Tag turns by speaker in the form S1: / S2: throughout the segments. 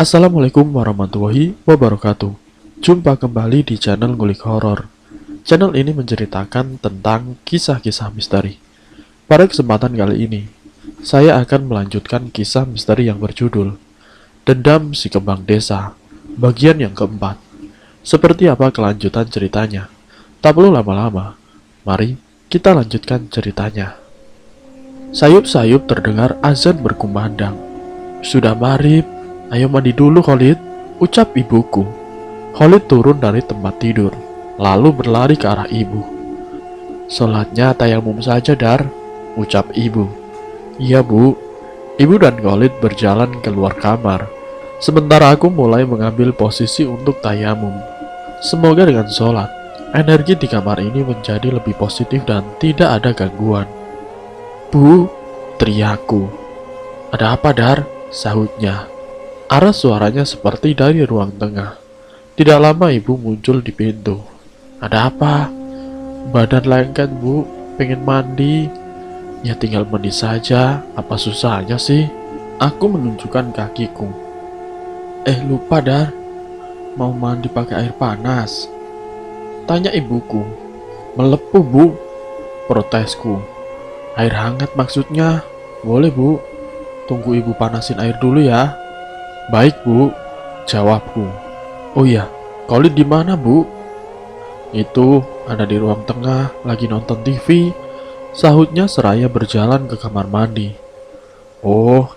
S1: Assalamualaikum warahmatullahi wabarakatuh. Jumpa kembali di channel Ngulik Horor. Channel ini menceritakan tentang kisah-kisah misteri. Pada kesempatan kali ini, saya akan melanjutkan kisah misteri yang berjudul Dendam si Kembang Desa, bagian yang keempat. Seperti apa kelanjutan ceritanya? Tak perlu lama-lama, mari kita lanjutkan ceritanya. Sayup-sayup terdengar azan berkumandang. Sudah maghrib, ayo mandi dulu Khalid, ucap ibuku. Khalid turun dari tempat tidur, lalu berlari ke arah ibu. Sholatnya tayamum saja Dar, ucap ibu. Iya bu. Ibu dan Khalid berjalan keluar kamar. Sementara aku mulai mengambil posisi untuk tayamum. Semoga dengan sholat, energi di kamar ini menjadi lebih positif dan tidak ada gangguan. Bu, teriakku. Ada apa Dar? Sahutnya. Arah suaranya seperti dari ruang tengah. Tidak lama ibu muncul di pintu. Ada apa? Badan lengket bu, pengen mandi. Ya tinggal mandi saja, apa susahnya sih? Aku menunjukkan kakiku. Lupa Dar, mau mandi pakai air panas. Tanya ibuku. Melepuh bu, protesku. Air hangat maksudnya. Boleh bu, tunggu ibu panasin air dulu ya. Baik bu, jawabku. Oh iya, Khalid di mana bu? Itu ada di ruang tengah, lagi nonton TV. Sahutnya seraya berjalan ke kamar mandi. Oh,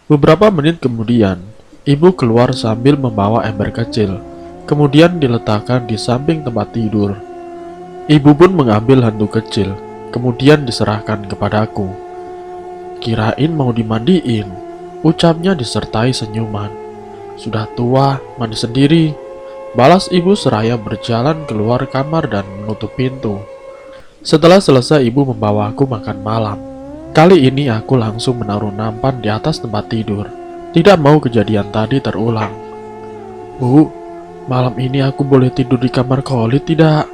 S1: beberapa menit kemudian, ibu keluar sambil membawa ember kecil. Kemudian diletakkan di samping tempat tidur. Ibu pun mengambil handuk kecil, kemudian diserahkan kepadaku. Kirain mau dimandiin, ucapnya disertai senyuman. Sudah tua, mandi sendiri, balas ibu seraya berjalan keluar kamar dan menutup pintu. Setelah selesai ibu membawaku makan malam. Kali ini aku langsung menaruh nampan di atas tempat tidur. Tidak mau kejadian tadi terulang. Bu, malam ini aku boleh tidur di kamar Khalid tidak?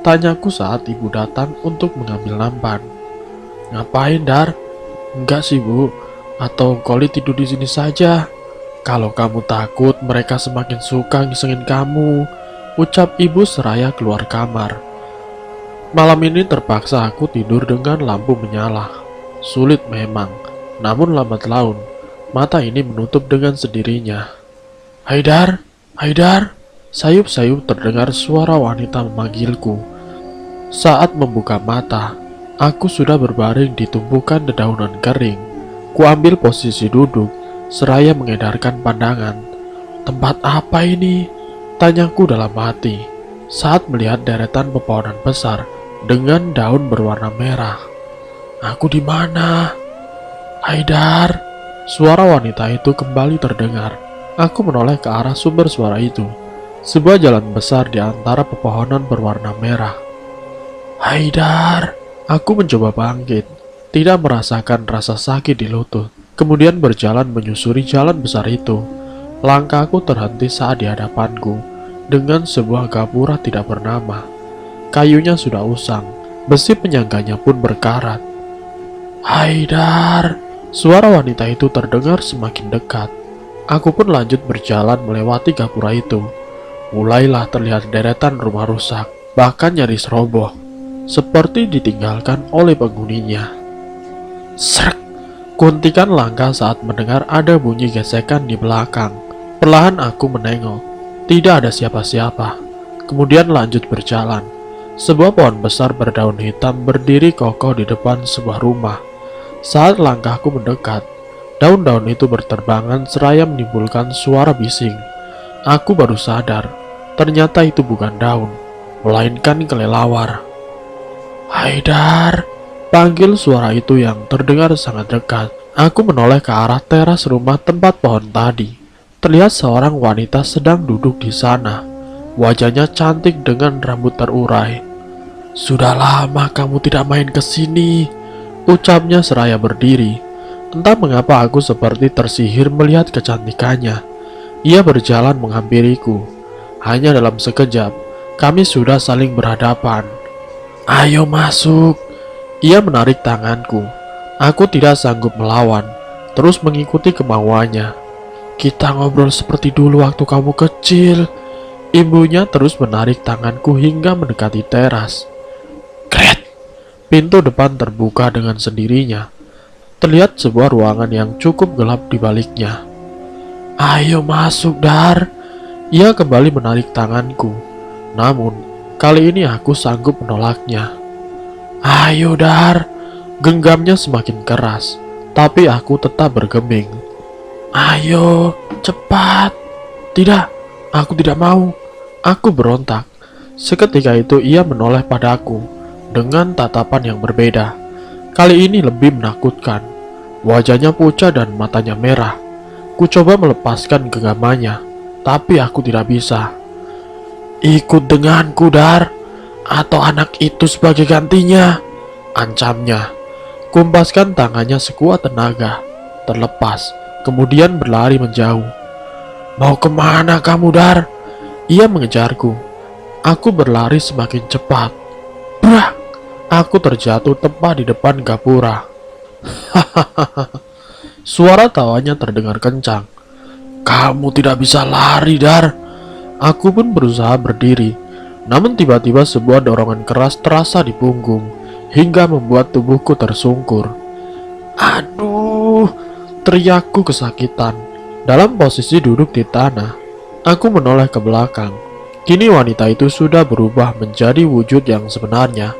S1: Tanyaku saat ibu datang untuk mengambil nampan. Ngapain Dar? Enggak sih bu, atau Khalid tidur di sini saja. Kalau kamu takut mereka semakin suka ngisengin kamu, ucap ibu seraya keluar kamar. Malam ini terpaksa aku tidur dengan lampu menyala. Sulit memang, namun lambat laun, mata ini menutup dengan sendirinya. Haidar, Haidar, sayup-sayup terdengar suara wanita memanggilku. Saat membuka mata, aku sudah berbaring di tumpukan dedaunan kering. Kuambil posisi duduk, seraya mengedarkan pandangan. Tempat apa ini? Tanyaku dalam hati, saat melihat deretan pepohonan besar dengan daun berwarna merah. Aku di mana? Haidar, suara wanita itu kembali terdengar. Aku menoleh ke arah sumber suara itu. Sebuah jalan besar di antara pepohonan berwarna merah. Haidar, aku mencoba bangkit, tidak merasakan rasa sakit di lutut. Kemudian berjalan menyusuri jalan besar itu. Langkahku terhenti saat di hadapanku dengan sebuah gapura tidak bernama. Kayunya sudah usang, besi penyangganya pun berkarat. Haidar, suara wanita itu terdengar semakin dekat. Aku pun lanjut berjalan melewati gapura itu. Mulailah terlihat deretan rumah rusak, bahkan nyaris roboh, seperti ditinggalkan oleh penghuninya. Srek, kuntikan langkah saat mendengar ada bunyi gesekan di belakang. Perlahan aku menengok, tidak ada siapa-siapa. Kemudian lanjut berjalan. Sebuah pohon besar berdaun hitam berdiri kokoh di depan sebuah rumah. Saat langkahku mendekat, daun-daun itu berterbangan seraya menimbulkan suara bising. Aku baru sadar, ternyata itu bukan daun, melainkan kelelawar. Haidar, panggil suara itu yang terdengar sangat dekat. Aku menoleh ke arah teras rumah tempat pohon tadi. Terlihat seorang wanita sedang duduk di sana. Wajahnya cantik dengan rambut terurai. Sudah lama kamu tidak main ke sini, ucapnya seraya berdiri. Entah mengapa aku seperti tersihir melihat kecantikannya. Ia berjalan menghampiriku. Hanya dalam sekejap, kami sudah saling berhadapan. Ayo masuk. Ia menarik tanganku. Aku tidak sanggup melawan, terus mengikuti kemauannya. Kita ngobrol seperti dulu waktu kamu kecil. Ibunya terus menarik tanganku hingga mendekati teras. Kret! Pintu depan terbuka dengan sendirinya. Terlihat sebuah ruangan yang cukup gelap di baliknya. Ayo masuk, Dar. Ia kembali menarik tanganku. Namun, kali ini aku sanggup menolaknya. Ayo, Dar. Genggamnya semakin keras, tapi aku tetap bergeming. Ayo, cepat. Tidak, aku tidak mau. Aku berontak. Seketika itu ia menoleh padaku dengan tatapan yang berbeda. Kali ini lebih menakutkan. Wajahnya pucat dan matanya merah. Ku coba melepaskan genggamannya, tapi aku tidak bisa. Ikut denganku, Dar, atau anak itu sebagai gantinya, ancamnya. Kumpaskan tangannya sekuat tenaga, terlepas, kemudian berlari menjauh. Mau kemana kamu, Dar? Ia mengejarku. Aku berlari semakin cepat. Brak! Aku terjatuh tepat di depan gapura. Hahaha. Suara tawanya terdengar kencang. Kamu tidak bisa lari, Dar. Aku pun berusaha berdiri. Namun tiba-tiba sebuah dorongan keras terasa di punggung, hingga membuat tubuhku tersungkur. Aduh! Teriakku kesakitan. Dalam posisi duduk di tanah, aku menoleh ke belakang. Kini wanita itu sudah berubah menjadi wujud yang sebenarnya.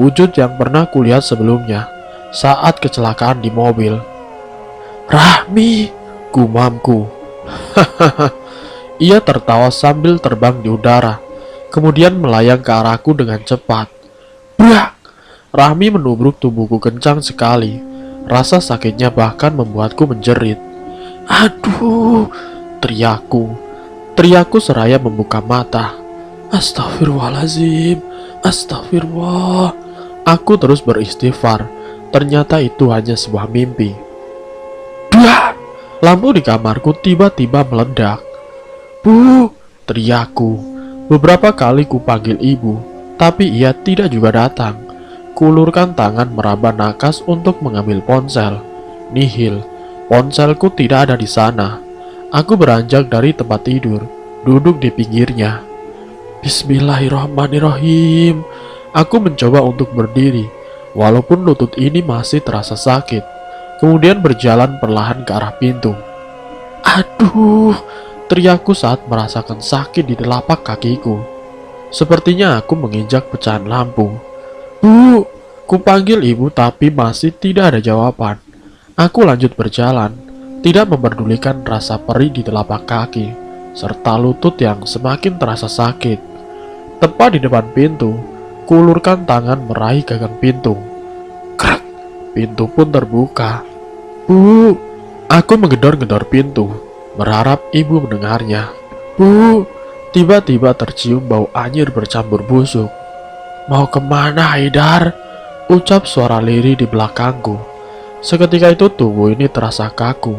S1: Wujud yang pernah kulihat sebelumnya, saat kecelakaan di mobil. Rahmi, gumamku. Hahaha. Ia tertawa sambil terbang di udara, kemudian melayang ke arahku dengan cepat. Brak! Rahmi menubruk tubuhku kencang sekali. Rasa sakitnya bahkan membuatku menjerit. Aduh! Teriakku seraya membuka mata. Astagfirullahaladzim, astagfirullah. Aku terus beristighfar. Ternyata itu hanya sebuah mimpi. Duh! Lampu di kamarku tiba-tiba meledak. Bu! Teriakku. Beberapa kali kupanggil ibu, tapi ia tidak juga datang. Kuulurkan tangan meraba nakas untuk mengambil ponsel. Nihil. Ponselku tidak ada di sana. Aku beranjak dari tempat tidur, duduk di pinggirnya. Bismillahirrahmanirrahim. Aku mencoba untuk berdiri, walaupun lutut ini masih terasa sakit. Kemudian berjalan perlahan ke arah pintu. Aduh! Teriakku saat merasakan sakit di telapak kakiku. Sepertinya aku menginjak pecahan lampu. Bu! Kupanggil ibu tapi masih tidak ada jawaban. Aku lanjut berjalan, tidak memperdulikan rasa perih di telapak kaki, serta lutut yang semakin terasa sakit. Tepat di depan pintu, kuulurkan tangan meraih gagang pintu. Krak! Pintu pun terbuka. Bu! Aku menggedor-gedor pintu, berharap ibu mendengarnya. Bu! Tiba-tiba tercium bau anyir bercampur busuk. Mau kemana, Haidar? Ucap suara lirih di belakangku. Seketika itu tubuh ini terasa kaku.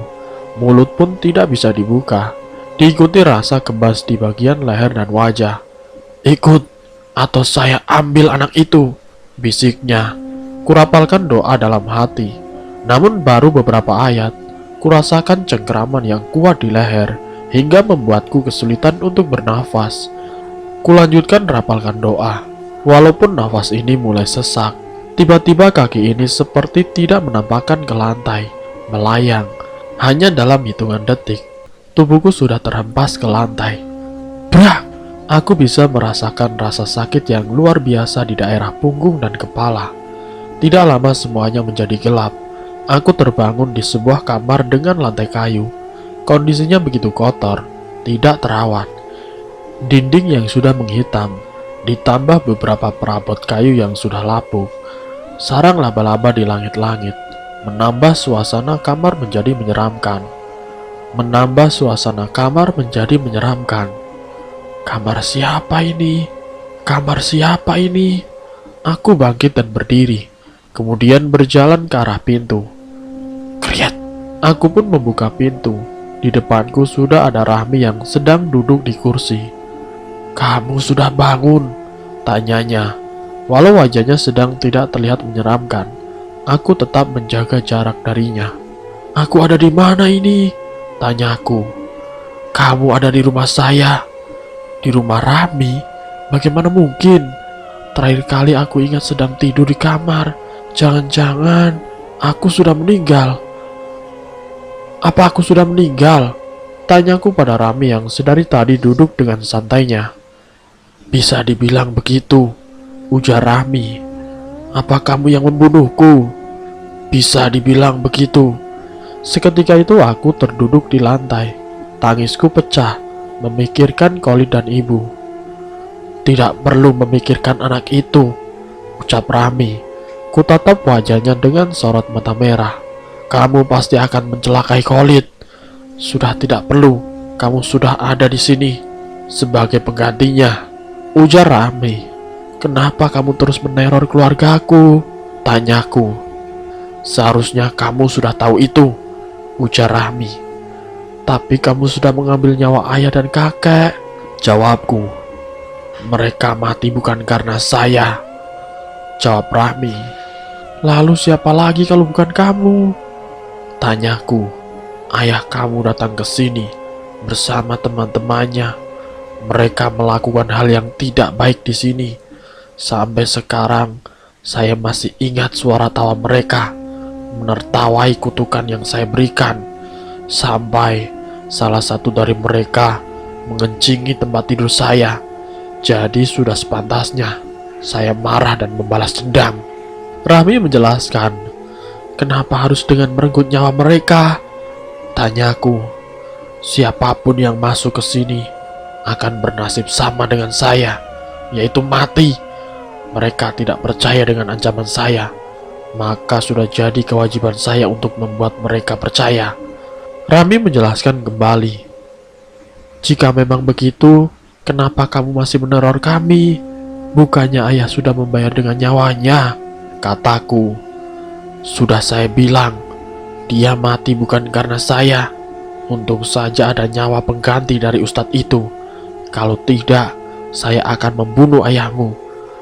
S1: Mulut pun tidak bisa dibuka. Diikuti rasa kebas di bagian leher dan wajah. Ikut, atau saya ambil anak itu, bisiknya. Kurapalkan doa dalam hati. Namun baru beberapa ayat, kurasakan cengkeraman yang kuat di leher, hingga membuatku kesulitan untuk bernafas. Kulanjutkan rapalkan doa. Walaupun nafas ini mulai sesak, tiba-tiba kaki ini seperti tidak menampakkan ke lantai, melayang. Hanya dalam hitungan detik, tubuhku sudah terhempas ke lantai. Brak! Aku bisa merasakan rasa sakit yang luar biasa di daerah punggung dan kepala. Tidak lama semuanya menjadi gelap. Aku terbangun di sebuah kamar dengan lantai kayu. Kondisinya begitu kotor, tidak terawat. Dinding yang sudah menghitam, ditambah beberapa perabot kayu yang sudah lapuk. Sarang laba-laba di langit-langit menambah suasana kamar menjadi menyeramkan. Kamar siapa ini? Kamar siapa ini? Aku bangkit dan berdiri, kemudian berjalan ke arah pintu. Kriat! Aku pun membuka pintu. Di depanku sudah ada Rahmi yang sedang duduk di kursi. Kamu sudah bangun? Tanyanya. Walau wajahnya sedang tidak terlihat menyeramkan, aku tetap menjaga jarak darinya. Aku ada di mana ini? Tanyaku. Kamu ada di rumah saya, di rumah Rami. Bagaimana mungkin? Terakhir kali aku ingat sedang tidur di kamar. Jangan-jangan aku sudah meninggal. Apa aku sudah meninggal? Tanyaku pada Rami yang sedari tadi duduk dengan santainya. Bisa dibilang begitu, ujar Rami. Apa kamu yang membunuhku? Bisa dibilang begitu. Seketika itu aku terduduk di lantai. Tangisku pecah, memikirkan Khalid dan ibu. Tidak perlu memikirkan anak itu, ucap Rami. Kutatap wajahnya dengan sorot mata merah. Kamu pasti akan mencelakai Khalid. Sudah tidak perlu, kamu sudah ada di sini sebagai penggantinya, ujar Rami. Kenapa kamu terus meneror keluargaku? Tanyaku. Seharusnya kamu sudah tahu itu, ujar Rami. Tapi kamu sudah mengambil nyawa ayah dan kakek, jawabku. Mereka mati bukan karena saya, jawab Rami. Lalu siapa lagi kalau bukan kamu? Tanyaku. Ayah kamu datang ke sini bersama teman-temannya. Mereka melakukan hal yang tidak baik di sini. Sampai sekarang saya masih ingat suara tawa mereka menertawai kutukan yang saya berikan. Sampai salah satu dari mereka mengencingi tempat tidur saya. Jadi sudah sepantasnya saya marah dan membalas dendam. Rami menjelaskan. Kenapa harus dengan merenggut nyawa mereka? Tanyaku. Siapapun yang masuk ke sini akan bernasib sama dengan saya, yaitu mati. Mereka tidak percaya dengan ancaman saya, maka sudah jadi kewajiban saya untuk membuat mereka percaya. Rami menjelaskan kembali. Jika memang begitu, kenapa kamu masih meneror kami? Bukannya ayah sudah membayar dengan nyawanya, kataku. Sudah saya bilang, dia mati bukan karena saya. Untung saja ada nyawa pengganti dari ustadz itu. Kalau tidak, saya akan membunuh ayahmu,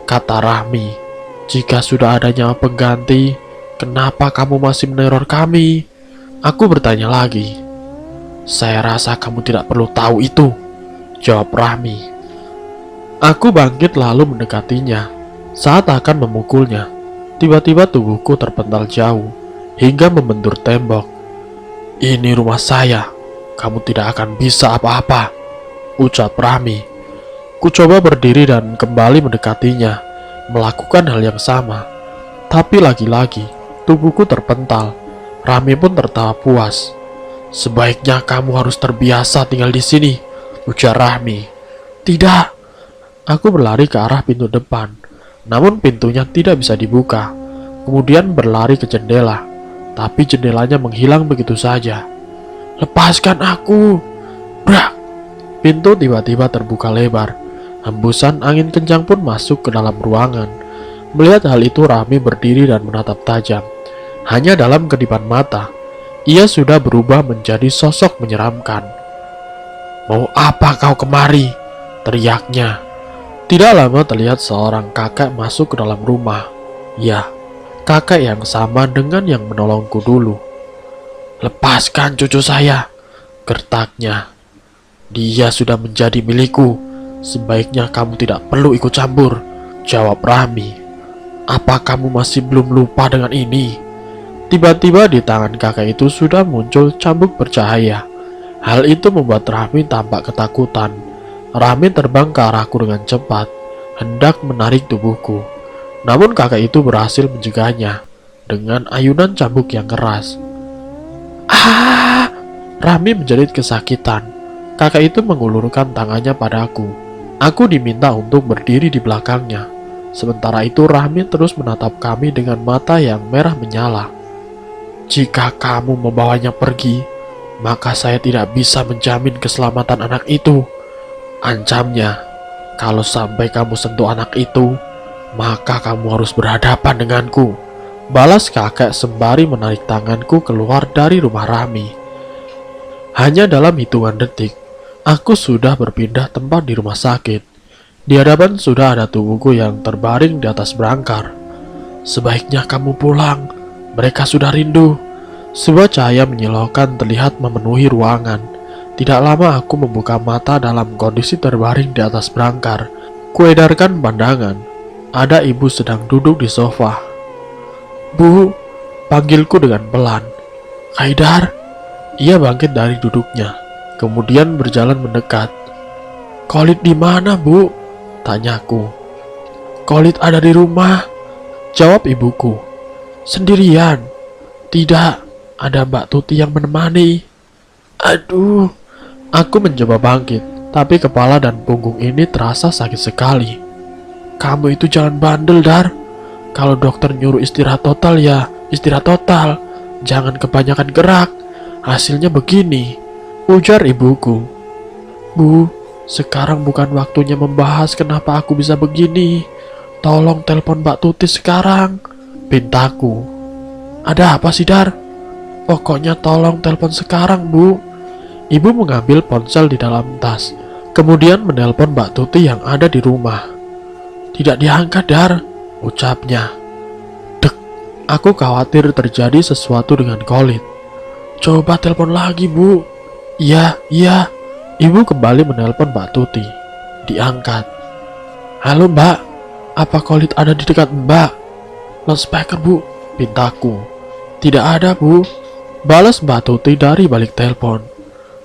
S1: kata Rami. Jika sudah ada nyawa pengganti, kenapa kamu masih meneror kami? Aku bertanya lagi. Saya rasa kamu tidak perlu tahu itu, jawab Rami. Aku bangkit lalu mendekatinya. Saat akan memukulnya, tiba-tiba tubuhku terpental jauh hingga membentur tembok. Ini rumah saya, kamu tidak akan bisa apa-apa, ucap Rami. Ku coba berdiri dan kembali mendekatinya, melakukan hal yang sama. Tapi lagi-lagi, tubuhku terpental. Rami pun tertawa puas. Sebaiknya kamu harus terbiasa tinggal di sini, ujar Rami. Tidak. Aku berlari ke arah pintu depan, namun pintunya tidak bisa dibuka. Kemudian berlari ke jendela, tapi jendelanya menghilang begitu saja. Lepaskan aku. Brak. Pintu tiba-tiba terbuka lebar. Hembusan angin kencang pun masuk ke dalam ruangan. Melihat hal itu, Rami berdiri dan menatap tajam. Hanya dalam kedipan mata, ia sudah berubah menjadi sosok menyeramkan. Mau apa kau kemari? Teriaknya. Tidak lama terlihat seorang kakek masuk ke dalam rumah. Ya, kakek yang sama dengan yang menolongku dulu. Lepaskan cucu saya, gertaknya. Dia sudah menjadi milikku. Sebaiknya kamu tidak perlu ikut campur, jawab Rami. Apa kamu masih belum lupa dengan ini? Tiba-tiba di tangan kakek itu sudah muncul cambuk bercahaya. Hal itu membuat Rami tampak ketakutan. Rami terbang ke arahku dengan cepat, hendak menarik tubuhku. Namun kakek itu berhasil mencegahnya dengan ayunan cambuk yang keras. Ah! Rami menjerit kesakitan. Kakek itu mengulurkan tangannya padaku. Aku diminta untuk berdiri di belakangnya. Sementara itu Rami terus menatap kami dengan mata yang merah menyala. Jika kamu membawanya pergi, maka saya tidak bisa menjamin keselamatan anak itu, ancamnya. Kalau sampai kamu sentuh anak itu, maka kamu harus berhadapan denganku, balas kakek sembari menarik tanganku keluar dari rumah Rami. Hanya dalam hitungan detik, aku sudah berpindah tempat di rumah sakit. Di hadapan sudah ada tubuhku yang terbaring di atas berangkar. Sebaiknya kamu pulang, mereka sudah rindu. Sebuah cahaya menyilaukan terlihat memenuhi ruangan. Tidak lama aku membuka mata dalam kondisi terbaring di atas brangkar. Kuedarkan pandangan. Ada ibu sedang duduk di sofa. "Bu," panggilku dengan pelan. "Haidar." Ia bangkit dari duduknya, kemudian berjalan mendekat. "Khalid di mana, Bu?" tanyaku. "Khalid ada di rumah," jawab ibuku. "Sendirian?" "Tidak, ada Mbak Tuti yang menemani." Aduh, aku mencoba bangkit, tapi kepala dan punggung ini terasa sakit sekali. "Kamu itu jangan bandel, Dar. Kalau dokter nyuruh istirahat total ya istirahat total. Jangan kebanyakan gerak. Hasilnya begini," ujar ibuku. "Bu, sekarang bukan waktunya membahas kenapa aku bisa begini. Tolong telepon Mbak Tuti sekarang," pintaku. "Ada apa sih, Dar?" "Pokoknya tolong telepon sekarang, Bu." Ibu mengambil ponsel di dalam tas, kemudian menelpon Mbak Tuti yang ada di rumah. "Tidak diangkat, Dar," ucapnya. Dek, aku khawatir terjadi sesuatu dengan Khalid. "Coba telepon lagi, Bu." Iya. Ibu kembali menelpon Mbak Tuti. Diangkat. "Halo, Mbak. Apa Khalid ada di dekat Mbak?" "Loudspeaker, Bu," pintaku. "Tidak ada, Bu," balas Mbak Tuti dari balik telepon.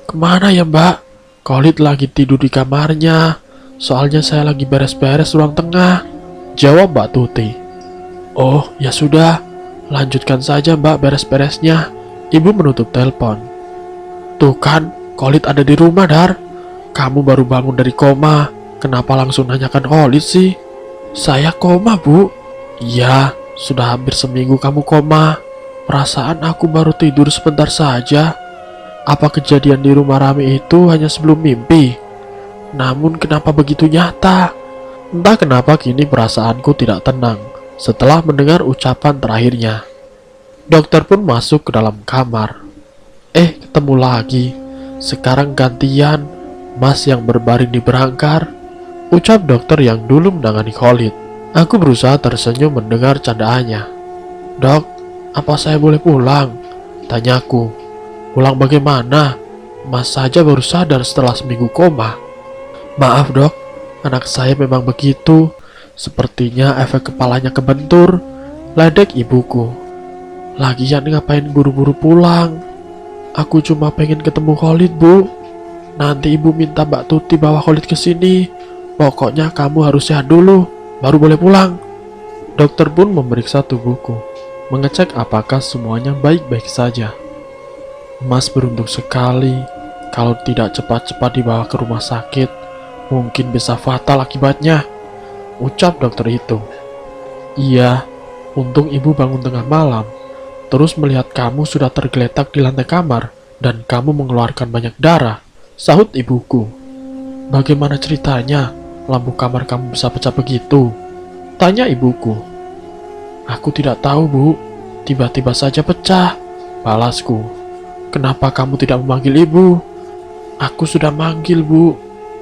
S1: "Kemana ya, Mbak?" "Khalid lagi tidur di kamarnya. Soalnya saya lagi beres-beres ruang tengah," jawab Mbak Tuti. "Oh, ya sudah. Lanjutkan saja, Mbak, beres-beresnya." Ibu menutup telepon. "Tuh kan, Khalid ada di rumah, Dar. Kamu baru bangun dari koma. Kenapa langsung nanyakan Khalid sih?" "Saya koma, Bu." "Iya, sudah hampir seminggu kamu koma. Perasaan aku baru tidur sebentar saja. Apa kejadian di rumah Rami itu hanya sebelum mimpi? Namun kenapa begitu nyata?" Entah kenapa kini perasaanku tidak tenang setelah mendengar ucapan terakhirnya. Dokter pun masuk ke dalam kamar. Ketemu lagi. Sekarang gantian, Mas yang berbaring di brangkar," ucap dokter yang dulu menangani Khalid. Aku berusaha tersenyum mendengar candaannya. "Dok, apa saya boleh pulang?" tanyaku. "Pulang bagaimana? Mas saja baru sadar setelah seminggu koma." "Maaf, Dok, anak saya memang begitu. Sepertinya efek kepalanya kebentur," ledek ibuku. "Lagian ngapain buru-buru pulang? Aku cuma pengen ketemu Khalid, Bu. Nanti ibu minta Mbak Tuti bawa Khalid ke sini. Pokoknya kamu harus sehat dulu, baru boleh pulang." Dokter pun memeriksa tubuhku, mengecek apakah semuanya baik-baik saja. "Mas beruntung sekali. Kalau tidak cepat-cepat dibawa ke rumah sakit, mungkin bisa fatal akibatnya," ucap dokter itu. "Iya, untung ibu bangun tengah malam, terus melihat kamu sudah tergeletak di lantai kamar dan kamu mengeluarkan banyak darah," sahut ibuku. "Bagaimana ceritanya lampu kamar kamu bisa pecah begitu?" tanya ibuku. "Aku tidak tahu, Bu. Tiba-tiba saja pecah," balasku. "Kenapa kamu tidak memanggil ibu?" "Aku sudah manggil, Bu.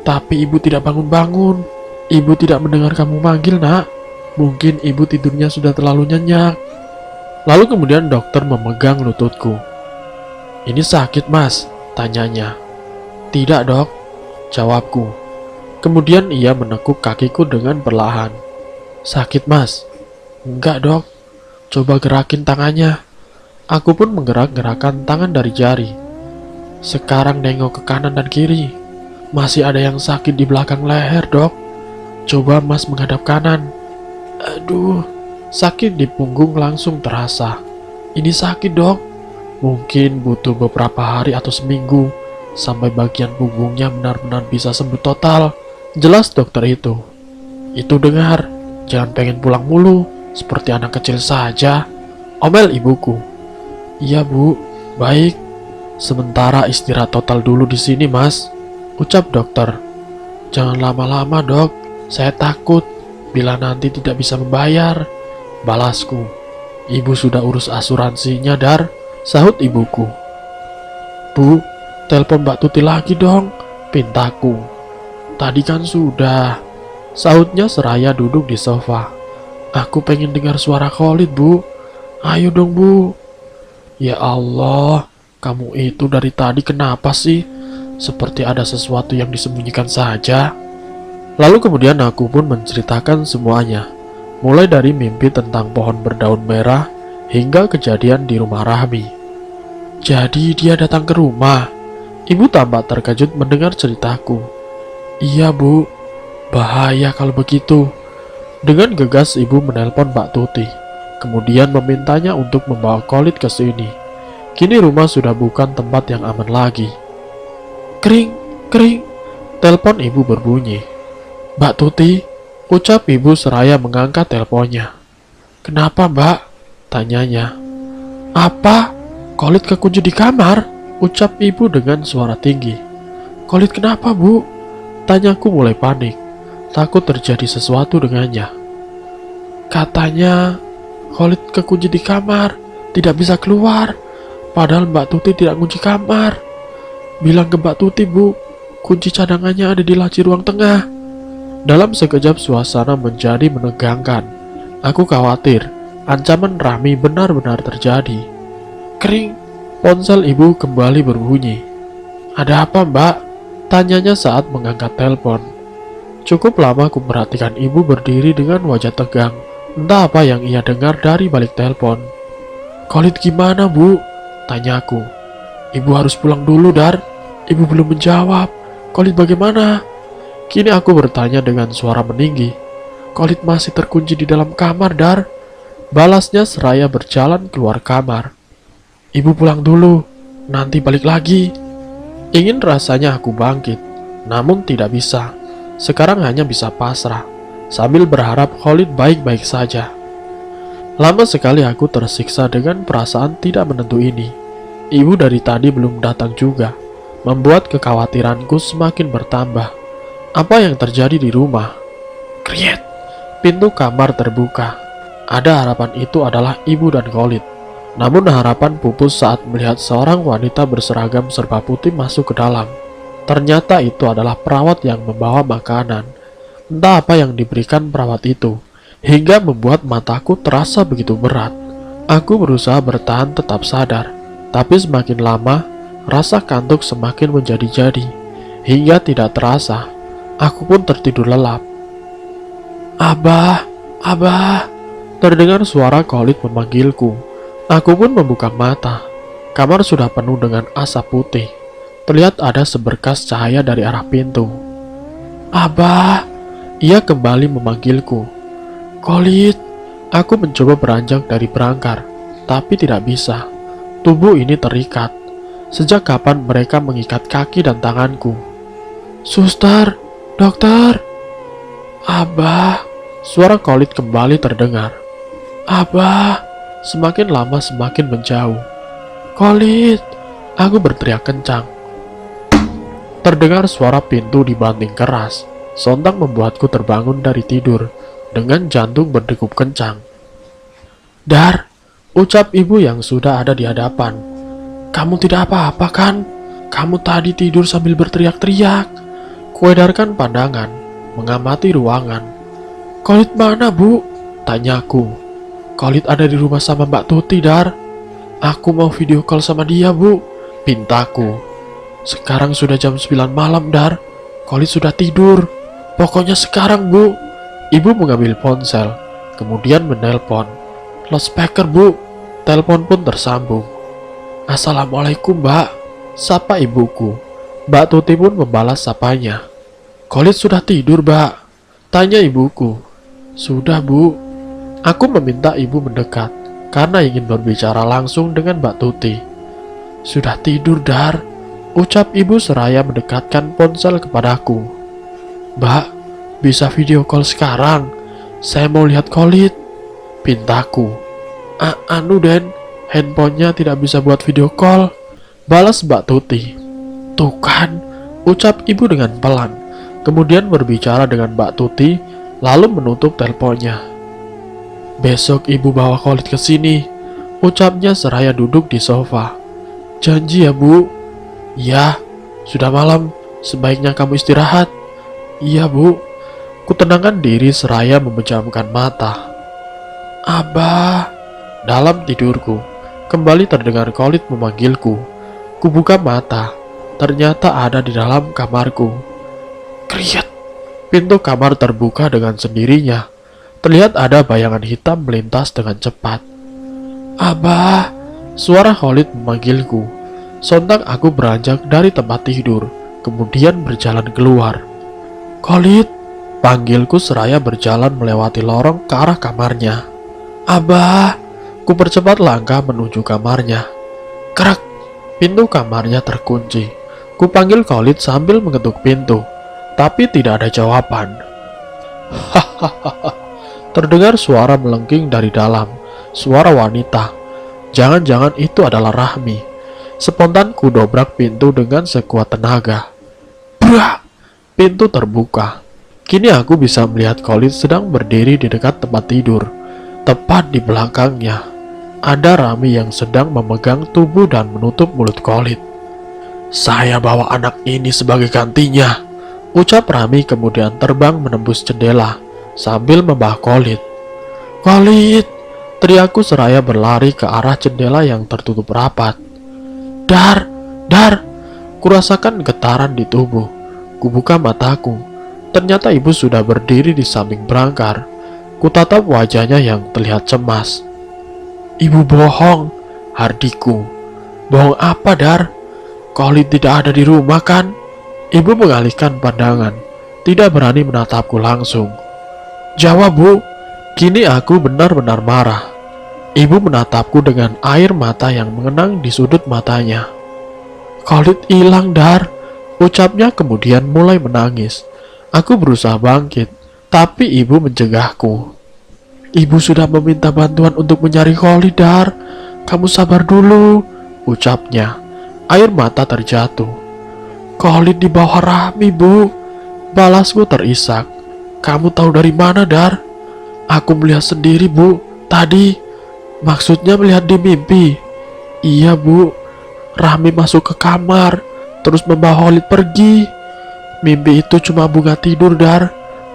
S1: Tapi ibu tidak bangun-bangun. Ibu tidak mendengar kamu manggil, Nak. Mungkin ibu tidurnya sudah terlalu nyenyak." Lalu kemudian dokter memegang lututku. "Ini sakit, Mas?" tanyanya. "Tidak, Dok," jawabku. Kemudian ia menekuk kakiku dengan perlahan. "Sakit, Mas?" "Enggak, Dok." "Coba gerakin tangannya." Aku pun menggerak-gerakan tangan dari jari. "Sekarang nengok ke kanan dan kiri. Masih ada yang sakit di belakang leher, Dok. Coba Mas menghadap kanan." Aduh, sakit di punggung langsung terasa. "Ini sakit, Dok. Mungkin butuh beberapa hari atau seminggu sampai bagian punggungnya benar-benar bisa sembuh total," jelas dokter itu. "Itu dengar, jangan pengen pulang mulu, seperti anak kecil saja," omel ibuku. "Iya, Bu, baik. Sementara istirahat total dulu di sini, Mas," ucap dokter. "Jangan lama-lama, Dok. Saya takut bila nanti tidak bisa membayar," balasku. "Ibu sudah urus asuransinya, Dar," sahut ibuku. "Bu, telepon Mbak Tuti lagi dong," pintaku. "Tadi kan sudah," sahutnya seraya duduk di sofa. "Aku pengen dengar suara Khalid, Bu. Ayo dong, Bu." "Ya Allah, kamu itu dari tadi kenapa sih? seperti ada sesuatu yang disembunyikan saja. Lalu kemudian aku pun menceritakan semuanya, mulai dari mimpi tentang pohon berdaun merah hingga kejadian di rumah Rahmi. Jadi dia datang ke rumah. Ibu tampak terkejut mendengar ceritaku. Iya bu, bahaya kalau begitu. Dengan gegas ibu menelpon Mbak Tuti, kemudian memintanya untuk membawa Khalid ke sini. Kini rumah sudah bukan tempat yang aman lagi. Kering, kering. Telepon ibu berbunyi. Mbak Tuti, ucap ibu seraya mengangkat teleponnya. Kenapa mbak? Tanyanya. Apa? Khalid kekunci di kamar? Ucap ibu dengan suara tinggi. Khalid kenapa bu? Tanyaku mulai panik, takut terjadi sesuatu dengannya. Katanya Khalid kekunci di kamar, tidak bisa keluar. Padahal Mbak Tuti tidak kunci kamar. Bilang ke Mbak Tuti bu, kunci cadangannya ada di laci ruang tengah. Dalam sekejap suasana menjadi menegangkan. Aku khawatir ancaman Rahmi benar-benar terjadi. Kering, ponsel ibu kembali berbunyi. Ada apa mbak? Tanyanya saat mengangkat telepon. Cukup lama aku perhatikan ibu berdiri dengan wajah tegang. Entah apa yang ia dengar dari balik telepon. Khalid gimana bu? Tanyaku. Ibu harus pulang dulu Dar. Ibu belum menjawab. Khalid bagaimana? Kini aku bertanya dengan suara meninggi. Khalid masih terkunci di dalam kamar Dar. Balasnya seraya berjalan keluar kamar. Ibu pulang dulu, nanti balik lagi. Ingin rasanya aku bangkit, namun tidak bisa. Sekarang hanya bisa pasrah, sambil berharap Khalid baik-baik saja. Lama sekali aku tersiksa dengan perasaan tidak menentu ini. Ibu dari tadi belum datang juga, membuat kekhawatiranku semakin bertambah. Apa yang terjadi di rumah? Kriet! Pintu kamar terbuka. Ada harapan itu adalah ibu dan Khalid. Namun harapan pupus saat melihat seorang wanita berseragam serba putih masuk ke dalam. Ternyata itu adalah perawat yang membawa makanan. Entah apa yang diberikan perawat itu, hingga membuat mataku terasa begitu berat. Aku berusaha bertahan tetap sadar, tapi semakin lama, rasa kantuk semakin menjadi-jadi. Hingga tidak terasa, aku pun tertidur lelap. Abah, Abah, terdengar suara Khalid memanggilku. Aku pun membuka mata. Kamar sudah penuh dengan asap putih. Terlihat ada seberkas cahaya dari arah pintu. Abah, ia kembali memanggilku. Khalid, aku mencoba beranjak dari berangkar, tapi tidak bisa. Tubuh ini terikat. Sejak kapan mereka mengikat kaki dan tanganku? Suster, dokter. Abah, suara Khalid kembali terdengar. Abah. Semakin lama semakin menjauh. Khalid, aku berteriak kencang. Terdengar suara pintu dibanting keras. Sontak membuatku terbangun dari tidur dengan jantung berdegup kencang. Dar, ucap ibu yang sudah ada di hadapan. Kamu tidak apa-apa kan? Kamu tadi tidur sambil berteriak-teriak. Kuedarkan pandangan, mengamati ruangan. Khalid mana bu? Tanyaku. Khalid ada di rumah sama Mbak Tuti, Dar. Aku mau video call sama dia, Bu. Pintaku. Sekarang sudah jam 9 malam, Dar. Khalid sudah tidur. Pokoknya sekarang, Bu. Ibu mengambil ponsel, kemudian menelpon. Loudspeaker, Bu. Telepon pun tersambung. Assalamualaikum, Mbak. Sapa ibuku. Mbak Tuti pun membalas sapanya. Khalid sudah tidur, Mbak. Tanya ibuku. Sudah, Bu. Aku meminta ibu mendekat, karena ingin berbicara langsung dengan Mbak Tuti. Sudah tidur, Dar, ucap ibu seraya mendekatkan ponsel kepadaku. Mbak, bisa video call sekarang? Saya mau lihat Khalid, pintaku. Anu Den, handphonenya tidak bisa buat video call, balas Mbak Tuti. Tuh kan, ucap ibu dengan pelan, kemudian berbicara dengan Mbak Tuti, lalu menutup teleponnya. Besok ibu bawa Khalid ke sini, ucapnya seraya duduk di sofa. Janji ya bu? Ya, sudah malam, sebaiknya kamu istirahat. Iya bu. Kutenangkan diri seraya memejamkan mata. Abah. Dalam tidurku, kembali terdengar Khalid memanggilku. Kubuka mata. ternyata ada di dalam kamarku. Kriet! Pintu kamar terbuka dengan sendirinya. Terlihat ada bayangan hitam melintas dengan cepat. Abah! Suara Khalid memanggilku. Sontak aku beranjak dari tempat tidur, kemudian berjalan keluar. Khalid! Panggilku seraya berjalan melewati lorong ke arah kamarnya. Abah! Ku percepat langkah menuju kamarnya. Kerak! Pintu kamarnya terkunci. Ku panggil Khalid sambil mengetuk pintu, tapi tidak ada jawaban. Hahaha! Terdengar suara melengking dari dalam. Suara wanita. Jangan-jangan itu adalah Rahmi. Spontan ku dobrak pintu dengan sekuat tenaga. Brak! Pintu terbuka. Kini aku bisa melihat Khalid sedang berdiri di dekat tempat tidur. Tepat di belakangnya ada Rahmi yang sedang memegang tubuh dan menutup mulut Khalid. Saya bawa anak ini sebagai gantinya, ucap Rahmi kemudian terbang menembus jendela sambil membah Khalid. Khalid! Teriakku seraya berlari ke arah jendela yang tertutup rapat. Dar! Dar! Kurasakan getaran di tubuh. Kubuka mataku. Ternyata ibu sudah berdiri di samping berangkar. Kutatap wajahnya yang terlihat cemas. Ibu bohong, Hardiku. Bohong apa, Dar? Khalid tidak ada di rumah kan? Ibu mengalihkan pandangan, tidak berani menatapku langsung. Jawab, Bu. Kini aku benar-benar marah. Ibu menatapku dengan air mata yang mengenang di sudut matanya. Khalid hilang, Dar. Ucapnya kemudian mulai menangis. Aku berusaha bangkit, tapi ibu mencegahku. Ibu sudah meminta bantuan untuk mencari Khalid, Dar. Kamu sabar dulu, ucapnya. Air mata terjatuh. Khalid di bawah Rahmi, Bu. Balasku terisak. Kamu tahu dari mana, Dar? Aku melihat sendiri, Bu. Tadi. Maksudnya melihat di mimpi. Iya, Bu. Rahmi masuk ke kamar, terus membawa Khalid pergi. Mimpi itu cuma bunga tidur, Dar.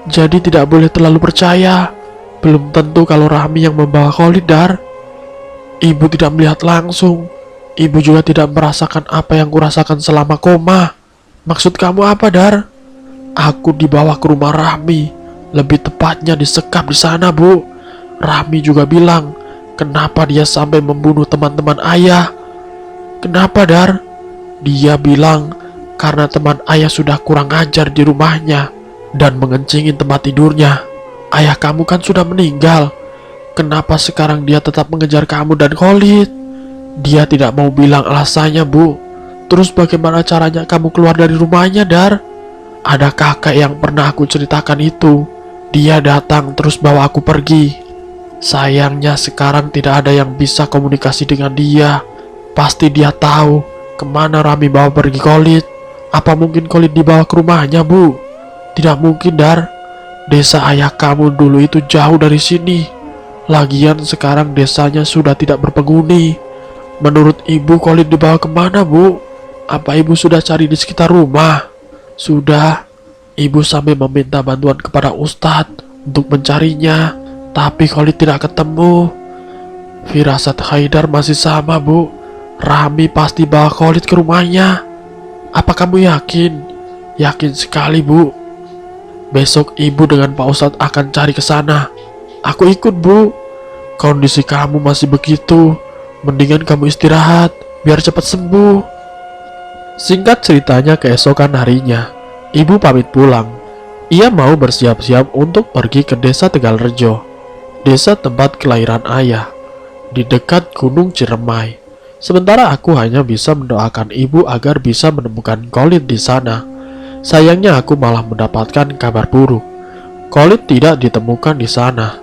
S1: Jadi tidak boleh terlalu percaya. Belum tentu kalau Rahmi yang membawa Khalid, Dar. Ibu tidak melihat langsung. Ibu juga tidak merasakan apa yang kurasakan selama koma. Maksud kamu apa, Dar? Aku dibawa ke rumah Rahmi. Lebih tepatnya disekap di sana, Bu. Rahmi juga bilang, kenapa dia sampai membunuh teman-teman ayah? Kenapa, Dar? Dia bilang, karena teman ayah sudah kurang ajar di rumahnya dan mengencingin tempat tidurnya. Ayah kamu kan sudah meninggal. Kenapa sekarang dia tetap mengejar kamu dan Khalid? Dia tidak mau bilang alasannya, Bu. Terus bagaimana caranya kamu keluar dari rumahnya, Dar? Ada kakek yang pernah aku ceritakan itu. Dia datang terus bawa aku pergi. Sayangnya sekarang tidak ada yang bisa komunikasi dengan dia. Pasti dia tahu kemana Rahmi bawa pergi Khalid. Apa mungkin Khalid dibawa ke rumahnya, Bu? Tidak mungkin, Dar. Desa ayah kamu dulu itu jauh dari sini. Lagian sekarang desanya sudah tidak berpenghuni. Menurut ibu Khalid dibawa kemana, Bu? Apa ibu sudah cari di sekitar rumah? Sudah. Ibu sampai meminta bantuan kepada Ustadz untuk mencarinya, tapi Khalid tidak ketemu. Firasat Haidar masih sama, Bu. Rahmi pasti bawa Khalid ke rumahnya. Apa kamu yakin? Yakin sekali, Bu. Besok ibu dengan Pak Ustadz akan cari ke sana. Aku ikut, Bu. Kondisi kamu masih begitu. Mendingan kamu istirahat, biar cepat sembuh. Singkat ceritanya, keesokan harinya, ibu pamit pulang. Ia mau bersiap-siap untuk pergi ke desa Tegalrejo, desa tempat kelahiran ayah, di dekat Gunung Ciremai. Sementara aku hanya bisa mendoakan ibu agar bisa menemukan Khalid di sana. Sayangnya aku malah mendapatkan kabar buruk. Khalid tidak ditemukan di sana.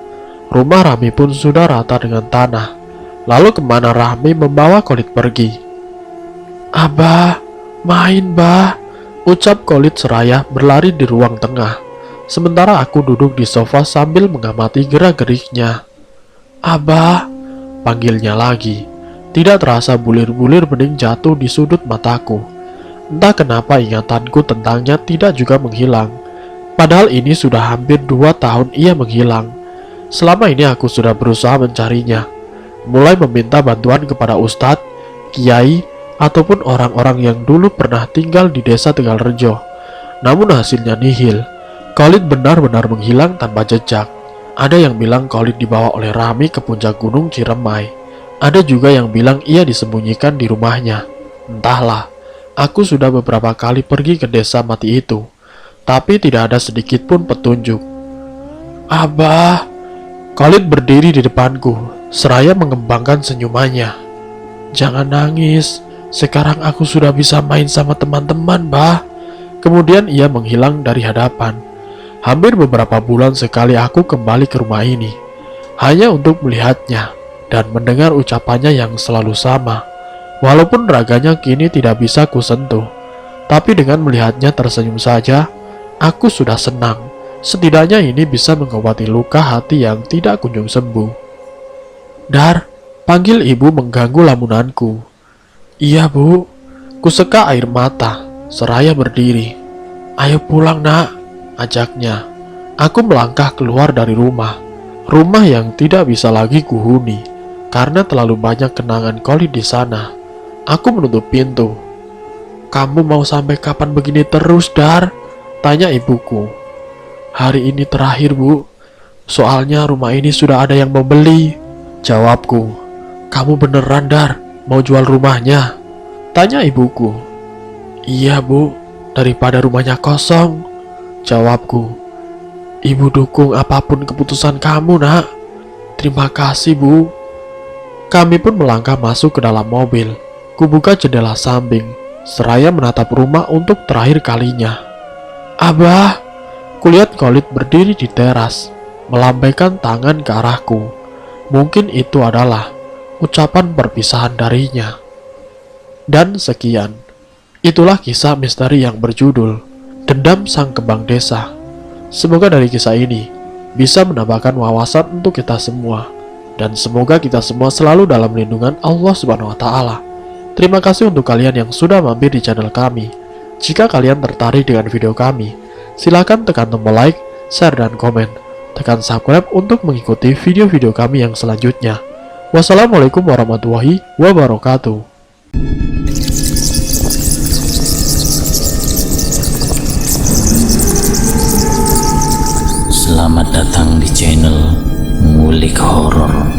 S1: Rumah Rahmi pun sudah rata dengan tanah. Lalu kemana Rahmi membawa Khalid pergi? Abah, main, Bah, ucap Khalid seraya berlari di ruang tengah. Sementara aku duduk di sofa sambil mengamati gerak-geriknya. Abah, panggilnya lagi. Tidak terasa bulir-bulir bening jatuh di sudut mataku. Entah kenapa ingatanku tentangnya tidak juga menghilang. Padahal ini sudah hampir 2 tahun ia menghilang. Selama ini aku sudah berusaha mencarinya. Mulai meminta bantuan kepada ustadz, kiai, ataupun orang-orang yang dulu pernah tinggal di desa Tegalrejo. Namun hasilnya nihil. Khalid benar-benar menghilang tanpa jejak. Ada yang bilang Khalid dibawa oleh Rami ke puncak gunung Ciremai. Ada juga yang bilang ia disembunyikan di rumahnya. Entahlah, aku sudah beberapa kali pergi ke desa mati itu, tapi tidak ada sedikit pun petunjuk. Abah, Khalid berdiri di depanku, seraya mengembangkan senyumannya. Jangan nangis, sekarang aku sudah bisa main sama teman-teman, Bah. Kemudian ia menghilang dari hadapan. Hampir beberapa bulan sekali aku kembali ke rumah ini, hanya untuk melihatnya dan mendengar ucapannya yang selalu sama. Walaupun raganya kini tidak bisa kusentuh, tapi dengan melihatnya tersenyum saja, aku sudah senang. Setidaknya ini bisa mengobati luka hati yang tidak kunjung sembuh. Dar, panggil ibu mengganggu lamunanku. Iya bu, kuseka air mata, seraya berdiri. Ayo pulang nak, ajaknya. Aku melangkah keluar dari rumah yang tidak bisa lagi kuhuni karena terlalu banyak kenangan Khalid di sana. Aku menutup pintu. Kamu mau sampai kapan begini terus, Dar? Tanya ibuku. Hari ini terakhir, Bu. Soalnya rumah ini sudah ada yang mau beli. Jawabku. Kamu beneran, Dar? Mau jual rumahnya? Tanya ibuku. Iya, Bu. Daripada rumahnya kosong. Jawabku. Ibu dukung apapun keputusan kamu, nak. Terima kasih, Bu. Kami pun melangkah masuk ke dalam mobil. Kubuka jendela samping, seraya menatap rumah untuk terakhir kalinya. Abah, kulihat Khalid berdiri di teras, melambaikan tangan ke arahku. Mungkin itu adalah ucapan perpisahan darinya. Dan sekian, itulah kisah misteri yang berjudul Dendam Sang Kembang Desa. Semoga dari kisah ini bisa menambahkan wawasan untuk kita semua, dan semoga kita semua selalu dalam lindungan Allah Subhanahu wa Ta'ala. Terima kasih untuk kalian yang sudah mampir di channel kami. Jika kalian tertarik dengan video kami, silakan tekan tombol like, share, dan komen. Tekan subscribe untuk mengikuti video-video kami yang selanjutnya. Wassalamualaikum warahmatullahi wabarakatuh.
S2: Selamat datang di channel Ngulik Horor.